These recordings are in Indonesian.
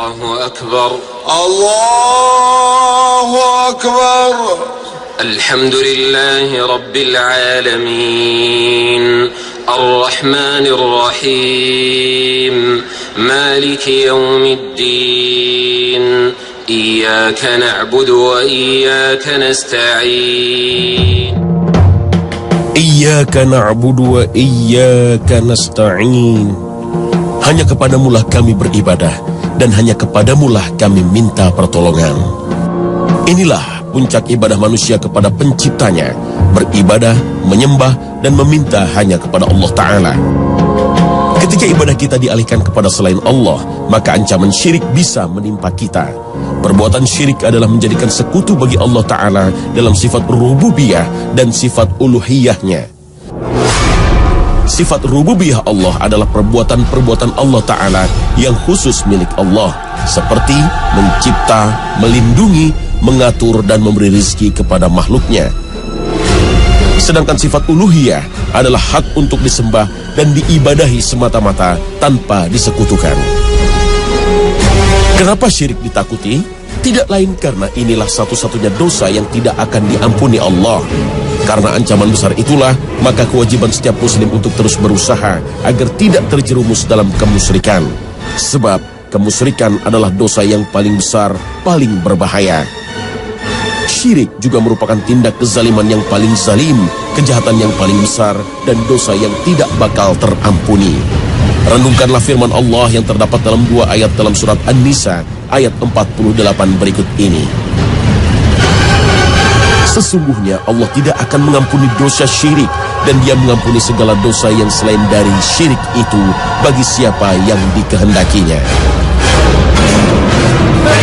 الله أكبر الله أكبر الحمد لله رب العالمين الرحمن الرحيم مالك يوم الدين إياك نعبد وإياك نستعين Iyyaka na'budu wa iyyaka nasta'in. Hanya kepadamulah kami beribadah dan hanya kepadamulah kami minta pertolongan. Inilah puncak ibadah manusia kepada penciptanya, beribadah, menyembah dan meminta hanya kepada Allah Ta'ala. Ketika ibadah kita dialihkan kepada selain Allah, maka ancaman syirik bisa menimpa kita. Perbuatan syirik adalah menjadikan sekutu bagi Allah Ta'ala dalam sifat rububiyah dan sifat uluhiyahnya. Sifat rububiyah Allah adalah perbuatan-perbuatan Allah Ta'ala yang khusus milik Allah, seperti mencipta, melindungi, mengatur dan memberi rizki kepada makhluknya. Sedangkan sifat uluhiyah adalah hak untuk disembah dan diibadahi semata-mata tanpa disekutukan. Kenapa syirik ditakuti? Tidak lain karena inilah satu-satunya dosa yang tidak akan diampuni Allah. Karena ancaman besar itulah, maka kewajiban setiap muslim untuk terus berusaha agar tidak terjerumus dalam kemusyrikan. Sebab kemusyrikan adalah dosa yang paling besar, paling berbahaya. Syirik juga merupakan tindak kezaliman yang paling zalim, kejahatan yang paling besar, dan dosa yang tidak bakal terampuni. Renungkanlah firman Allah yang terdapat dalam 2 ayat dalam surat An-Nisa, ayat 48 berikut ini. Sesungguhnya Allah tidak akan mengampuni dosa syirik, dan Dia mengampuni segala dosa yang selain dari syirik itu bagi siapa yang dikehendakinya.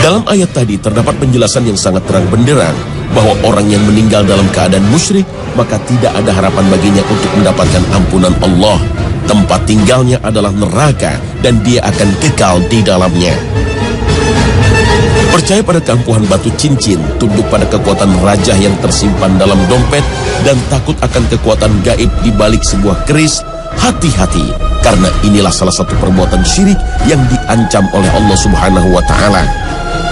Dalam ayat tadi terdapat penjelasan yang sangat terang benderang bahwa orang yang meninggal dalam keadaan musyrik maka tidak ada harapan baginya untuk mendapatkan ampunan Allah. Tempat tinggalnya adalah neraka dan dia akan kekal di dalamnya. Percaya pada keampuhan batu cincin, tunduk pada kekuatan rajah yang tersimpan dalam dompet, dan takut akan kekuatan gaib di balik sebuah keris. Hati-hati, karena inilah salah satu perbuatan syirik yang diancam oleh Allah Subhanahu wa Ta'ala.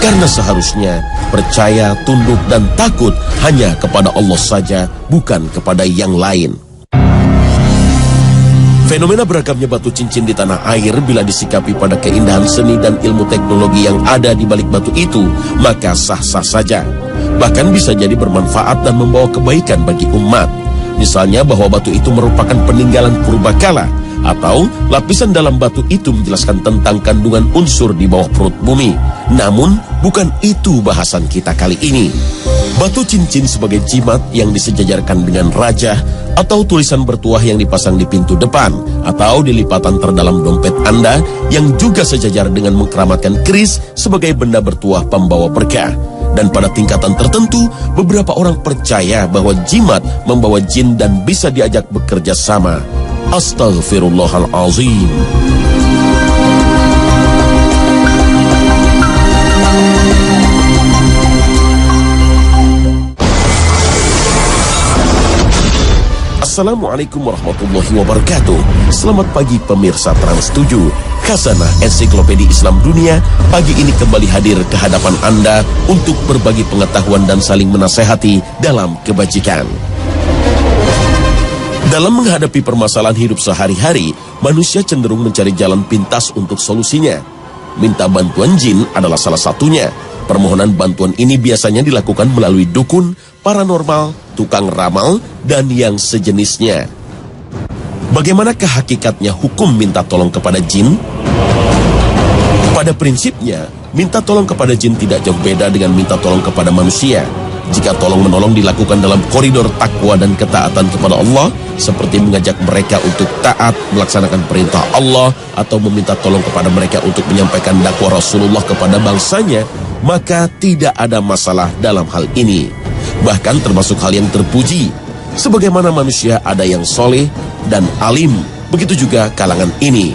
Karena seharusnya percaya, tunduk, dan takut hanya kepada Allah saja, bukan kepada yang lain. Fenomena beragamnya batu cincin di tanah air bila disikapi pada keindahan seni dan ilmu teknologi yang ada di balik batu itu, maka sah-sah saja. Bahkan bisa jadi bermanfaat dan membawa kebaikan bagi umat. Misalnya bahwa batu itu merupakan peninggalan purbakala, atau lapisan dalam batu itu menjelaskan tentang kandungan unsur di bawah perut bumi. Namun, bukan itu bahasan kita kali ini. Batu cincin sebagai jimat yang disejajarkan dengan raja, atau tulisan bertuah yang dipasang di pintu depan, atau di lipatan terdalam dompet Anda yang juga sejajar dengan mengkeramatkan keris sebagai benda bertuah pembawa berkah. Dan pada tingkatan tertentu, beberapa orang percaya bahwa jimat membawa jin dan bisa diajak bekerja sama. Astaghfirullahalazim. Assalamualaikum warahmatullahi wabarakatuh. Selamat pagi pemirsa Trans 7. Khazanah Ensiklopedia Islam Dunia pagi ini kembali hadir ke hadapan Anda untuk berbagi pengetahuan dan saling menasehati dalam kebajikan. Dalam menghadapi permasalahan hidup sehari-hari, manusia cenderung mencari jalan pintas untuk solusinya. Minta bantuan jin adalah salah satunya. Permohonan bantuan ini biasanya dilakukan melalui dukun, paranormal, tukang ramal, dan yang sejenisnya. Bagaimanakah hakikatnya hukum minta tolong kepada jin? Pada prinsipnya, minta tolong kepada jin tidak jauh beda dengan minta tolong kepada manusia. Jika tolong-menolong dilakukan dalam koridor takwa dan ketaatan kepada Allah, seperti mengajak mereka untuk taat, melaksanakan perintah Allah, atau meminta tolong kepada mereka untuk menyampaikan dakwah Rasulullah kepada bangsanya, maka tidak ada masalah dalam hal ini. Bahkan termasuk hal yang terpuji. Sebagaimana manusia ada yang soleh dan alim, begitu juga kalangan ini.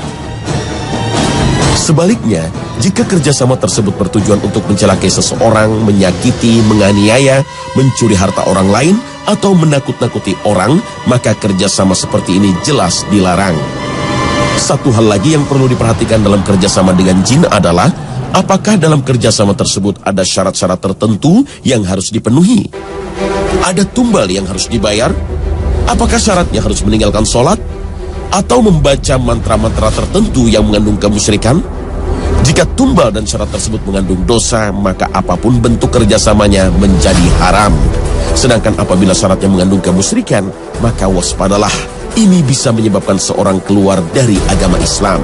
Sebaliknya, jika kerjasama tersebut bertujuan untuk mencelakai seseorang, menyakiti, menganiaya, mencuri harta orang lain, atau menakut-nakuti orang, maka kerjasama seperti ini jelas dilarang. Satu hal lagi yang perlu diperhatikan dalam kerjasama dengan jin adalah Apakah dalam kerjasama tersebut ada syarat-syarat tertentu yang harus dipenuhi? Ada tumbal yang harus dibayar? Apakah syaratnya harus meninggalkan sholat? Atau membaca mantra-mantra tertentu yang mengandung kemusyrikan? Jika tumbal dan syarat tersebut mengandung dosa, maka apapun bentuk kerjasamanya menjadi haram. Sedangkan apabila syaratnya mengandung kemusyrikan, maka waspadalah, ini bisa menyebabkan seorang keluar dari agama Islam.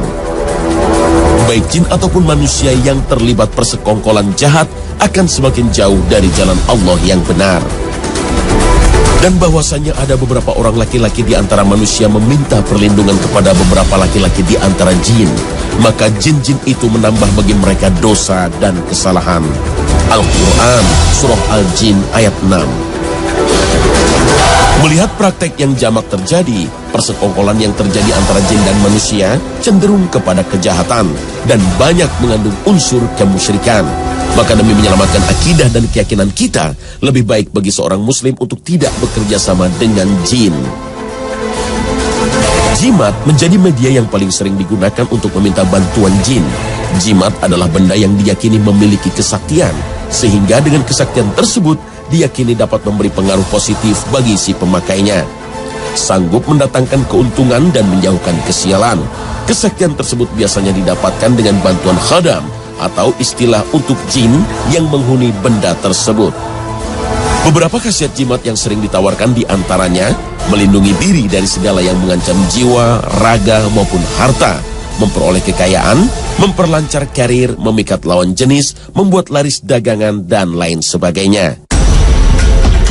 Baik jin ataupun manusia yang terlibat persekongkolan jahat akan semakin jauh dari jalan Allah yang benar. Dan bahwasanya ada beberapa orang laki-laki di antara manusia meminta perlindungan kepada beberapa laki-laki di antara jin, maka jin-jin itu menambah bagi mereka dosa dan kesalahan. Al-Quran, Surah Al-Jin ayat 6. Melihat praktek yang jamak terjadi, persekongkolan yang terjadi antara jin dan manusia cenderung kepada kejahatan dan banyak mengandung unsur kemusyrikan. Maka demi menyelamatkan akidah dan keyakinan kita, lebih baik bagi seorang muslim untuk tidak bekerja sama dengan jin. Jimat menjadi media yang paling sering digunakan untuk meminta bantuan jin. Jimat adalah benda yang diyakini memiliki kesaktian, sehingga dengan kesaktian tersebut diyakini dapat memberi pengaruh positif bagi si pemakainya. Sanggup mendatangkan keuntungan dan menjauhkan kesialan. Kesaktian tersebut biasanya didapatkan dengan bantuan khadam, atau istilah untuk jin yang menghuni benda tersebut. Beberapa khasiat jimat yang sering ditawarkan di antaranya melindungi diri dari segala yang mengancam jiwa, raga maupun harta, memperoleh kekayaan, memperlancar karir, memikat lawan jenis, membuat laris dagangan, dan lain sebagainya.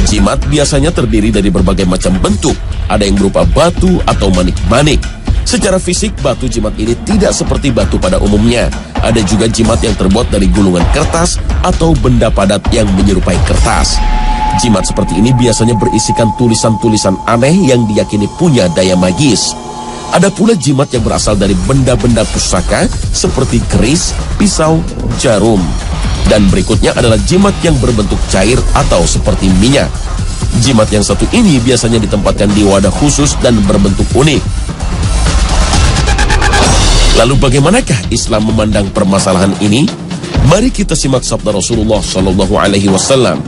Jimat biasanya terdiri dari berbagai macam bentuk, ada yang berupa batu atau manik-manik. Secara fisik, batu jimat ini tidak seperti batu pada umumnya. Ada juga jimat yang terbuat dari gulungan kertas atau benda padat yang menyerupai kertas. Jimat seperti ini biasanya berisikan tulisan-tulisan aneh yang diyakini punya daya magis. Ada pula jimat yang berasal dari benda-benda pusaka seperti keris, pisau, jarum. Dan berikutnya adalah jimat yang berbentuk cair atau seperti minyak. Jimat yang satu ini biasanya ditempatkan di wadah khusus dan berbentuk unik. Lalu bagaimanakah Islam memandang permasalahan ini? Mari kita simak sabda Rasulullah Shallallahu Alaihi Wasallam.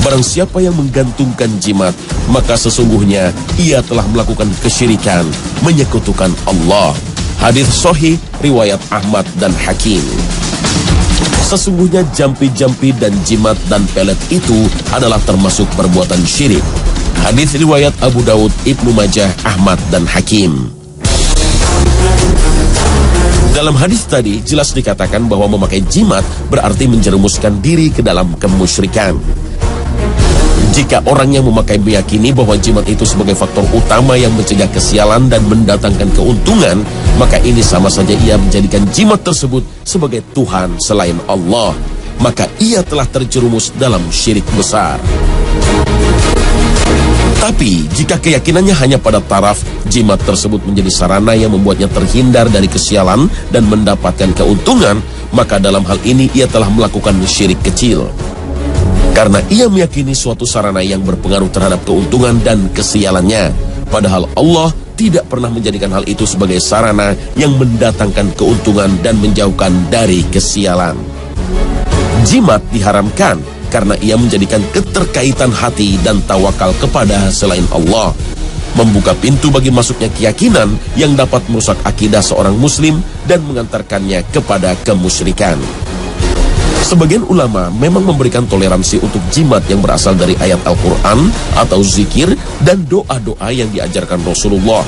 Barang siapa yang menggantungkan jimat, maka sesungguhnya ia telah melakukan kesyirikan, menyekutukan Allah. Hadis sahih riwayat Ahmad dan Hakim. Sesungguhnya jampi-jampi dan jimat dan pelet itu adalah termasuk perbuatan syirik. Hadis riwayat Abu Daud, Ibnu Majah, Ahmad dan Hakim. Dalam hadis tadi jelas dikatakan bahwa memakai jimat berarti menjerumuskan diri ke dalam kemusyrikan. Jika orang yang memakai meyakini bahwa jimat itu sebagai faktor utama yang mencegah kesialan dan mendatangkan keuntungan, maka ini sama saja ia menjadikan jimat tersebut sebagai Tuhan selain Allah. Maka ia telah terjerumus dalam syirik besar. Tapi, jika keyakinannya hanya pada taraf, jimat tersebut menjadi sarana yang membuatnya terhindar dari kesialan dan mendapatkan keuntungan, maka dalam hal ini ia telah melakukan syirik kecil. Karena ia meyakini suatu sarana yang berpengaruh terhadap keuntungan dan kesialannya. Padahal Allah tidak pernah menjadikan hal itu sebagai sarana yang mendatangkan keuntungan dan menjauhkan dari kesialan. Jimat diharamkan karena ia menjadikan keterkaitan hati dan tawakal kepada selain Allah, membuka pintu bagi masuknya keyakinan yang dapat merusak akidah seorang muslim dan mengantarkannya kepada kemusyrikan. Sebagian ulama memang memberikan toleransi untuk jimat yang berasal dari ayat Al-Quran atau zikir dan doa-doa yang diajarkan Rasulullah.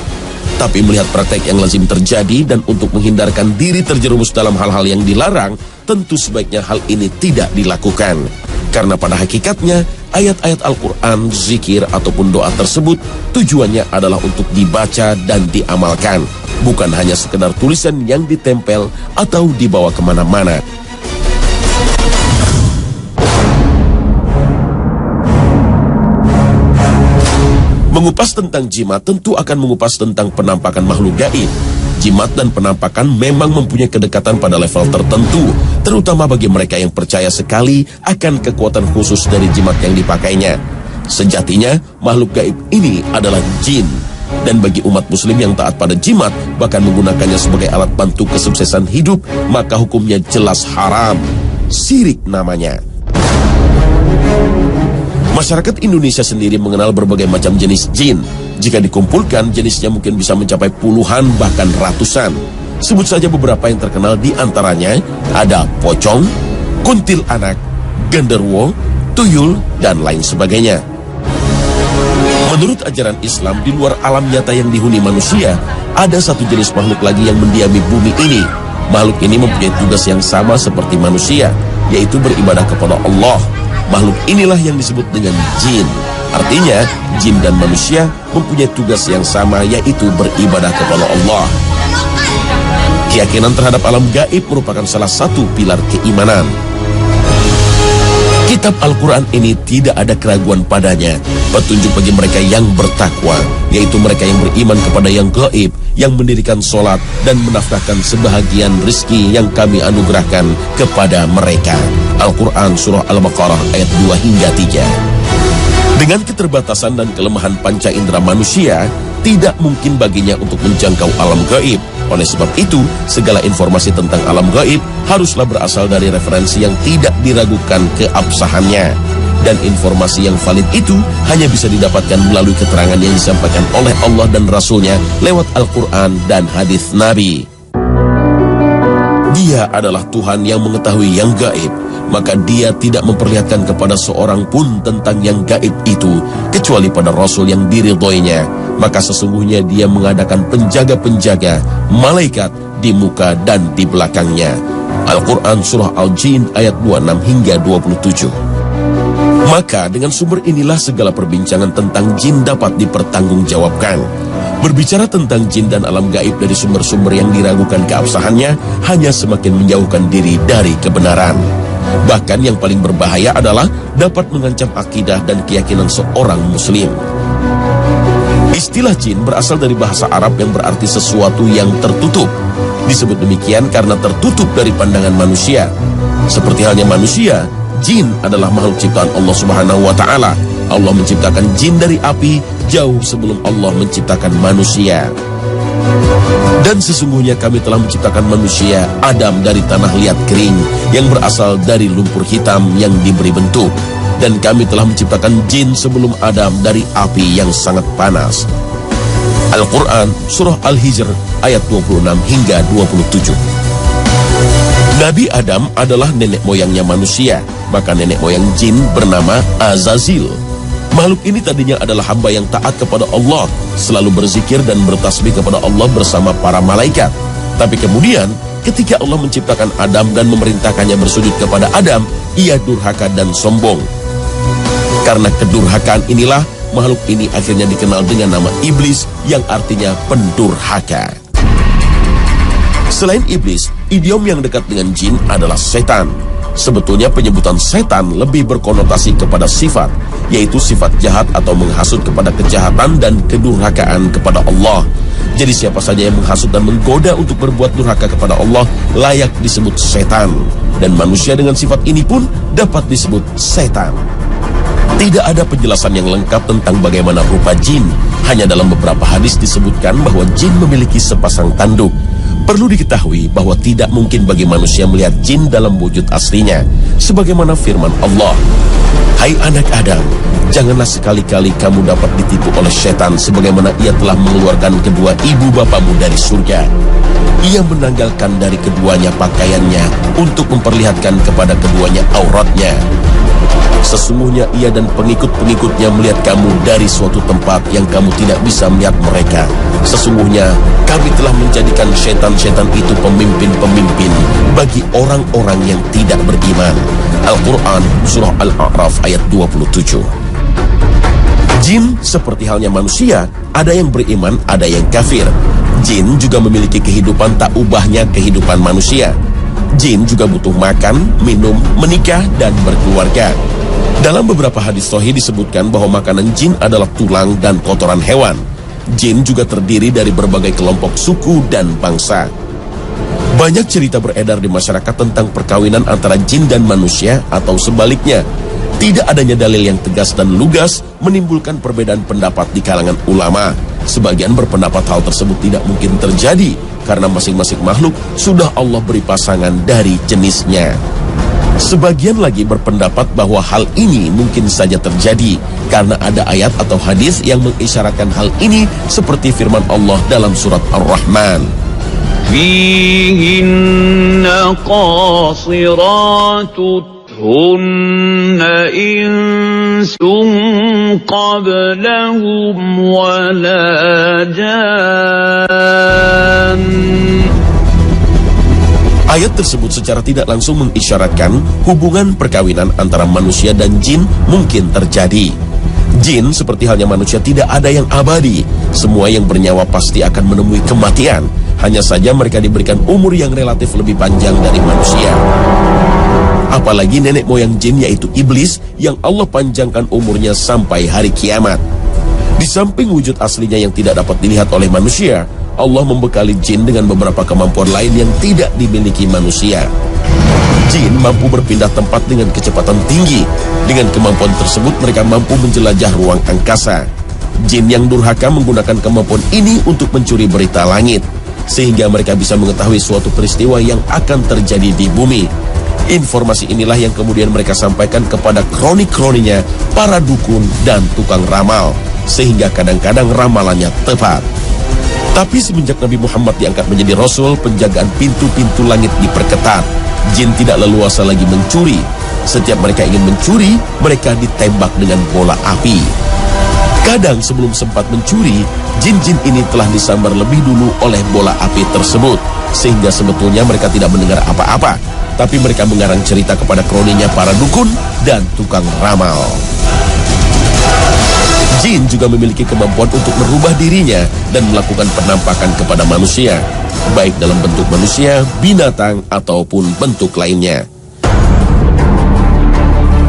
Tapi melihat praktek yang lazim terjadi dan untuk menghindarkan diri terjerumus dalam hal-hal yang dilarang, tentu sebaiknya hal ini tidak dilakukan. Karena pada hakikatnya, ayat-ayat Al-Quran, zikir, ataupun doa tersebut tujuannya adalah untuk dibaca dan diamalkan, bukan hanya sekedar tulisan yang ditempel atau dibawa kemana-mana. Mengupas tentang jimat tentu akan mengupas tentang penampakan makhluk gaib. Jimat dan penampakan memang mempunyai kedekatan pada level tertentu, terutama bagi mereka yang percaya sekali akan kekuatan khusus dari jimat yang dipakainya. Sejatinya, makhluk gaib ini adalah jin. Dan bagi umat muslim yang taat pada jimat, bahkan menggunakannya sebagai alat bantu kesuksesan hidup, maka hukumnya jelas haram. Syirik namanya. Masyarakat Indonesia sendiri mengenal berbagai macam jenis jin. Jika dikumpulkan, jenisnya mungkin bisa mencapai puluhan bahkan ratusan. Sebut saja beberapa yang terkenal, di antaranya ada pocong, kuntilanak, genderuwo, tuyul, dan lain sebagainya. Menurut ajaran Islam, di luar alam nyata yang dihuni manusia, ada satu jenis makhluk lagi yang mendiami bumi ini. Makhluk ini mempunyai tugas yang sama seperti manusia, yaitu beribadah kepada Allah. Makhluk inilah yang disebut dengan jin. Artinya, jin dan manusia mempunyai tugas yang sama, yaitu beribadah kepada Allah. Keyakinan terhadap alam gaib merupakan salah satu pilar keimanan. Kitab Al-Quran ini tidak ada keraguan padanya, petunjuk bagi mereka yang bertakwa, yaitu mereka yang beriman kepada yang gaib, yang mendirikan sholat dan menafkahkan sebahagian rezeki yang kami anugerahkan kepada mereka. Al-Quran Surah Al-Baqarah ayat 2 hingga 3. Dengan keterbatasan dan kelemahan panca indera manusia, tidak mungkin baginya untuk menjangkau alam gaib. Oleh sebab itu, segala informasi tentang alam gaib haruslah berasal dari referensi yang tidak diragukan keabsahannya. Dan informasi yang valid itu hanya bisa didapatkan melalui keterangan yang disampaikan oleh Allah dan Rasul-Nya lewat Al-Quran dan hadis Nabi. Dia adalah Tuhan yang mengetahui yang gaib, maka dia tidak memperlihatkan kepada seorang pun tentang yang gaib itu, kecuali pada Rasul yang diridhoinya. Maka sesungguhnya dia mengadakan penjaga-penjaga, malaikat di muka dan di belakangnya. Al-Quran Surah Al-Jin ayat 26 hingga 27. Maka dengan sumber inilah segala perbincangan tentang jin dapat dipertanggungjawabkan. Berbicara tentang jin dan alam gaib dari sumber-sumber yang diragukan keabsahannya hanya semakin menjauhkan diri dari kebenaran. Bahkan yang paling berbahaya adalah dapat mengancam akidah dan keyakinan seorang muslim. Istilah jin berasal dari bahasa Arab yang berarti sesuatu yang tertutup. Disebut demikian karena tertutup dari pandangan manusia. Seperti halnya manusia, jin adalah makhluk ciptaan Allah Subhanahu wa Ta'ala. Allah menciptakan jin dari api jauh sebelum Allah menciptakan manusia. Dan sesungguhnya kami telah menciptakan manusia Adam dari tanah liat kering yang berasal dari lumpur hitam yang diberi bentuk. Dan kami telah menciptakan jin sebelum Adam dari api yang sangat panas. Al-Quran Surah Al-Hijr ayat 26 hingga 27. Nabi Adam adalah nenek moyangnya manusia, maka nenek moyang jin bernama Azazil. Makhluk ini tadinya adalah hamba yang taat kepada Allah, selalu berzikir dan bertasbih kepada Allah bersama para malaikat. Tapi kemudian, ketika Allah menciptakan Adam dan memerintahkannya bersujud kepada Adam, ia durhaka dan sombong. Karena kedurhakaan inilah, makhluk ini akhirnya dikenal dengan nama iblis yang artinya pendurhaka. Selain iblis, idiom yang dekat dengan jin adalah setan. Sebetulnya penyebutan setan lebih berkonotasi kepada sifat, yaitu sifat jahat atau menghasut kepada kejahatan dan kedurhakaan kepada Allah. Jadi siapa saja yang menghasut dan menggoda untuk berbuat durhaka kepada Allah layak disebut setan. Dan manusia dengan sifat ini pun dapat disebut setan. Tidak ada penjelasan yang lengkap tentang bagaimana rupa jin. Hanya dalam beberapa hadis disebutkan bahwa jin memiliki sepasang tanduk. Perlu diketahui bahwa tidak mungkin bagi manusia melihat jin dalam wujud aslinya. Sebagaimana firman Allah, "Hai anak Adam, janganlah sekali-kali kamu dapat ditipu oleh setan sebagaimana ia telah mengeluarkan kedua ibu bapamu dari surga. Ia menanggalkan dari keduanya pakaiannya untuk memperlihatkan kepada keduanya auratnya. Sesungguhnya ia dan pengikut-pengikutnya melihat kamu dari suatu tempat yang kamu tidak bisa melihat mereka. Sesungguhnya kami telah menjadikan setan-setan itu pemimpin-pemimpin bagi orang-orang yang tidak beriman." Al-Quran Surah Al-A'raf ayat 27. Jin seperti halnya manusia, ada yang beriman, ada yang kafir. Jin juga memiliki kehidupan tak ubahnya kehidupan manusia. Jin juga butuh makan, minum, menikah, dan berkeluarga. Dalam beberapa hadis sahih disebutkan bahwa makanan jin adalah tulang dan kotoran hewan. Jin juga terdiri dari berbagai kelompok suku dan bangsa. Banyak cerita beredar di masyarakat tentang perkawinan antara jin dan manusia atau sebaliknya. Tidak adanya dalil yang tegas dan lugas menimbulkan perbedaan pendapat di kalangan ulama. Sebagian berpendapat hal tersebut tidak mungkin terjadi karena masing-masing makhluk sudah Allah beri pasangan dari jenisnya. Sebagian lagi berpendapat bahwa hal ini mungkin saja terjadi karena ada ayat atau hadis yang mengisyaratkan hal ini seperti firman Allah dalam surat Ar-Rahman. Fihinna qasiratut hunna insun qablahum wala jan. Ayat tersebut secara tidak langsung mengisyaratkan hubungan perkawinan antara manusia dan jin mungkin terjadi. Jin seperti halnya manusia tidak ada yang abadi. Semua yang bernyawa pasti akan menemui kematian. Hanya saja mereka diberikan umur yang relatif lebih panjang dari manusia. Apalagi nenek moyang jin yaitu iblis yang Allah panjangkan umurnya sampai hari kiamat. Di samping wujud aslinya yang tidak dapat dilihat oleh manusia, Allah membekali jin dengan beberapa kemampuan lain yang tidak dimiliki manusia. Jin mampu berpindah tempat dengan kecepatan tinggi. Dengan kemampuan tersebut mereka mampu menjelajah ruang angkasa. Jin yang durhaka menggunakan kemampuan ini untuk mencuri berita langit, sehingga mereka bisa mengetahui suatu peristiwa yang akan terjadi di bumi. Informasi inilah yang kemudian mereka sampaikan kepada kroni-kroninya, para dukun dan tukang ramal, sehingga kadang-kadang ramalannya tepat. Tapi semenjak Nabi Muhammad diangkat menjadi Rasul, penjagaan pintu-pintu langit diperketat. Jin tidak leluasa lagi mencuri. Setiap mereka ingin mencuri, mereka ditembak dengan bola api. Kadang sebelum sempat mencuri, jin-jin ini telah disambar lebih dulu oleh bola api tersebut, sehingga sebetulnya mereka tidak mendengar apa-apa. Tapi mereka mengarang cerita kepada kroninya para dukun dan tukang ramal. Jin juga memiliki kemampuan untuk merubah dirinya dan melakukan penampakan kepada manusia, baik dalam bentuk manusia, binatang, ataupun bentuk lainnya.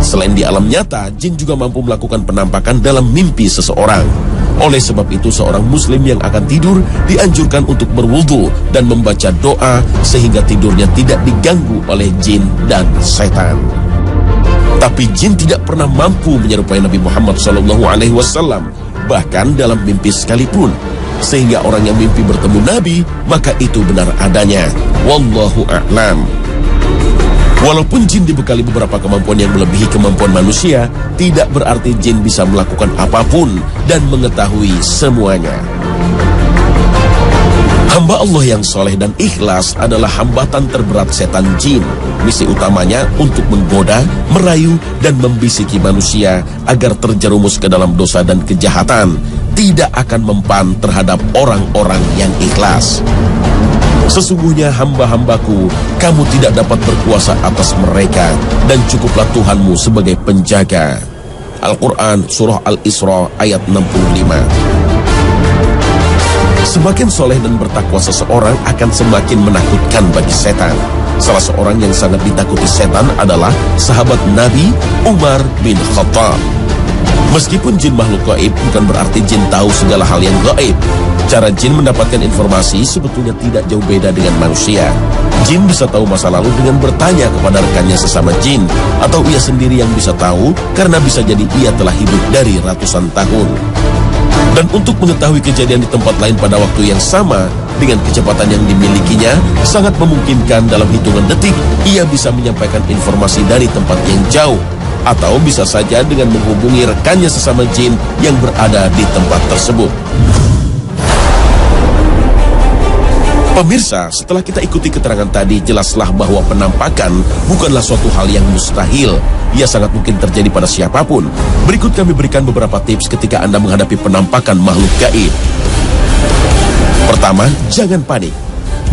Selain di alam nyata, jin juga mampu melakukan penampakan dalam mimpi seseorang. Oleh sebab itu, seorang muslim yang akan tidur dianjurkan untuk berwudu dan membaca doa sehingga tidurnya tidak diganggu oleh jin dan setan. Tapi jin tidak pernah mampu menyerupai Nabi Muhammad SAW, bahkan dalam mimpi sekalipun. Sehingga orang yang mimpi bertemu Nabi, maka itu benar adanya. Wallahu a'lam. Walaupun jin dibekali beberapa kemampuan yang melebihi kemampuan manusia, tidak berarti jin bisa melakukan apapun dan mengetahui semuanya. Hamba Allah yang soleh dan ikhlas adalah hambatan terberat setan jin. Misi utamanya untuk menggoda, merayu, dan membisiki manusia agar terjerumus ke dalam dosa dan kejahatan. Tidak akan mempan terhadap orang-orang yang ikhlas. Sesungguhnya hamba-hambaku, kamu tidak dapat berkuasa atas mereka, dan cukuplah Tuhanmu sebagai penjaga. Al-Quran Surah Al-Isra ayat 65. Semakin soleh dan bertakwa seseorang akan semakin menakutkan bagi setan. Salah seorang yang sangat ditakuti setan adalah sahabat Nabi Umar bin Khattab. Meskipun jin makhluk gaib, bukan berarti jin tahu segala hal yang gaib. Cara jin mendapatkan informasi sebetulnya tidak jauh beda dengan manusia. Jin bisa tahu masa lalu dengan bertanya kepada rekannya sesama jin, atau ia sendiri yang bisa tahu karena bisa jadi ia telah hidup dari ratusan tahun. Dan untuk mengetahui kejadian di tempat lain pada waktu yang sama, dengan kecepatan yang dimilikinya, sangat memungkinkan dalam hitungan detik, ia bisa menyampaikan informasi dari tempat yang jauh. Atau bisa saja dengan menghubungi rekannya sesama jin yang berada di tempat tersebut. Pemirsa, setelah kita ikuti keterangan tadi, jelaslah bahwa penampakan bukanlah suatu hal yang mustahil. Ia sangat mungkin terjadi pada siapapun. Berikut kami berikan beberapa tips ketika Anda menghadapi penampakan makhluk gaib. Pertama, jangan panik.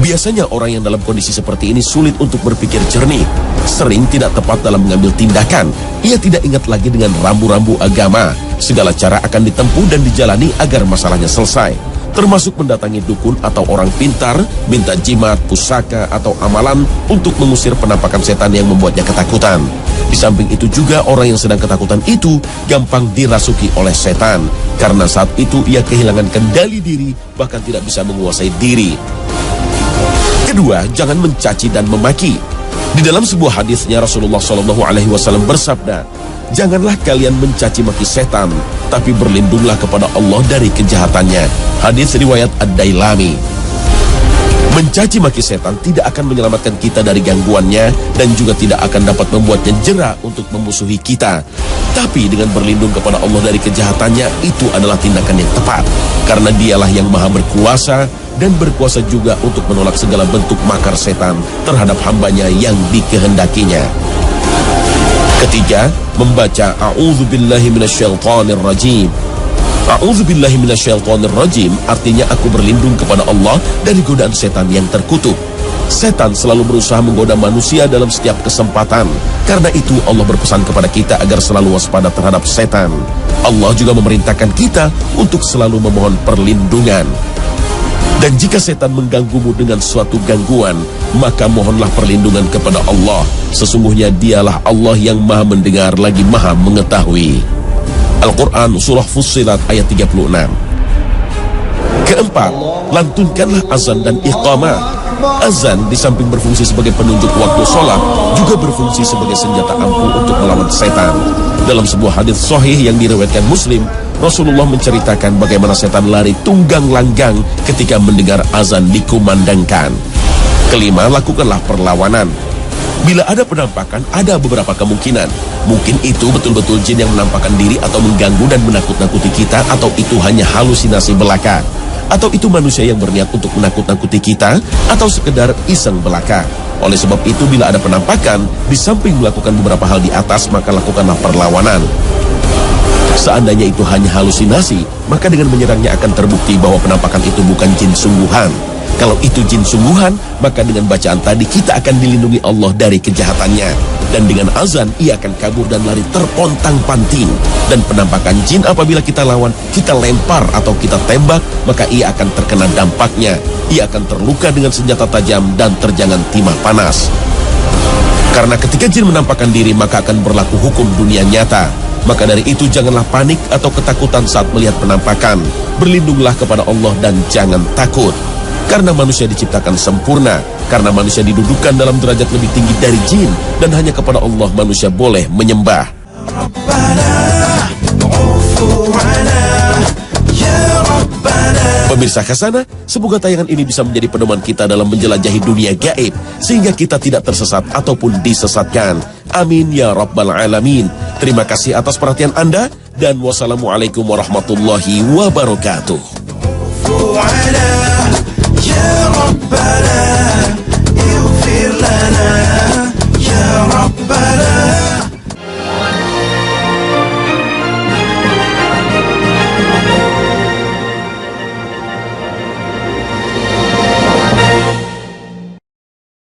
Biasanya orang yang dalam kondisi seperti ini sulit untuk berpikir jernih. Sering tidak tepat dalam mengambil tindakan. Ia tidak ingat lagi dengan rambu-rambu agama. Segala cara akan ditempuh dan dijalani agar masalahnya selesai. Termasuk mendatangi dukun atau orang pintar, minta jimat, pusaka, atau amalan untuk mengusir penampakan setan yang membuatnya ketakutan. Di samping itu juga orang yang sedang ketakutan itu gampang dirasuki oleh setan. Karena saat itu ia kehilangan kendali diri, bahkan tidak bisa menguasai diri. Kedua, jangan mencaci dan memaki. Di dalam sebuah hadisnya Rasulullah SAW bersabda, Janganlah kalian mencaci maki setan, tapi berlindunglah kepada Allah dari kejahatannya. Hadis riwayat Ad-Dailami. Mencaci maki setan tidak akan menyelamatkan kita dari gangguannya dan juga tidak akan dapat membuatnya jera untuk memusuhi kita. Tapi dengan berlindung kepada Allah dari kejahatannya, itu adalah tindakan yang tepat. Karena dialah yang maha berkuasa dan berkuasa juga untuk menolak segala bentuk makar setan terhadap hambanya yang dikehendakinya. Ketiga, membaca A'udzubillahi minasyaitonirrajim. A'udzubillahi minasyaitonirrajim artinya aku berlindung kepada Allah dari godaan setan yang terkutuk. Setan selalu berusaha menggoda manusia dalam setiap kesempatan. Karena itu Allah berpesan kepada kita agar selalu waspada terhadap setan. Allah juga memerintahkan kita untuk selalu memohon perlindungan. Dan jika setan mengganggumu dengan suatu gangguan, maka mohonlah perlindungan kepada Allah. Sesungguhnya dialah Allah yang maha mendengar lagi maha mengetahui. Al-Quran Surah Fussilat ayat 36. Keempat, lantunkanlah azan dan iqamah. Azan di samping berfungsi sebagai penunjuk waktu sholat, juga berfungsi sebagai senjata ampuh untuk melawan setan. Dalam sebuah hadis sahih yang diriwayatkan Muslim, Rasulullah menceritakan bagaimana setan lari tunggang langgang ketika mendengar azan dikumandangkan. Kelima, lakukanlah perlawanan. Bila ada penampakan, ada beberapa kemungkinan. Mungkin itu betul-betul jin yang menampakkan diri atau mengganggu dan menakut-nakuti kita, atau itu hanya halusinasi belaka. Atau itu manusia yang berniat untuk menakut-nakuti kita, atau sekedar iseng belaka. Oleh sebab itu, bila ada penampakan, di samping melakukan beberapa hal di atas, maka lakukanlah perlawanan. Seandainya itu hanya halusinasi, maka dengan menyerangnya akan terbukti bahwa penampakan itu bukan jin sungguhan. Kalau itu jin sungguhan, maka dengan bacaan tadi kita akan dilindungi Allah dari kejahatannya. Dan dengan azan, ia akan kabur dan lari terpontang-panting. Dan penampakan jin apabila kita lawan, kita lempar atau kita tembak, maka ia akan terkena dampaknya. Ia akan terluka dengan senjata tajam dan terjangan timah panas. Karena ketika jin menampakkan diri, maka akan berlaku hukum dunia nyata. Maka dari itu janganlah panik atau ketakutan saat melihat penampakan. Berlindunglah kepada Allah dan jangan takut. Karena manusia diciptakan sempurna, karena manusia didudukkan dalam derajat lebih tinggi dari jin, dan hanya kepada Allah manusia boleh menyembah. Pemirsa Khazanah, semoga tayangan ini bisa menjadi pedoman kita dalam menjelajahi dunia gaib, sehingga kita tidak tersesat ataupun disesatkan. Amin ya Rabbal Alamin. Terima kasih atas perhatian Anda, dan wassalamualaikum warahmatullahi wabarakatuh. يا ربنا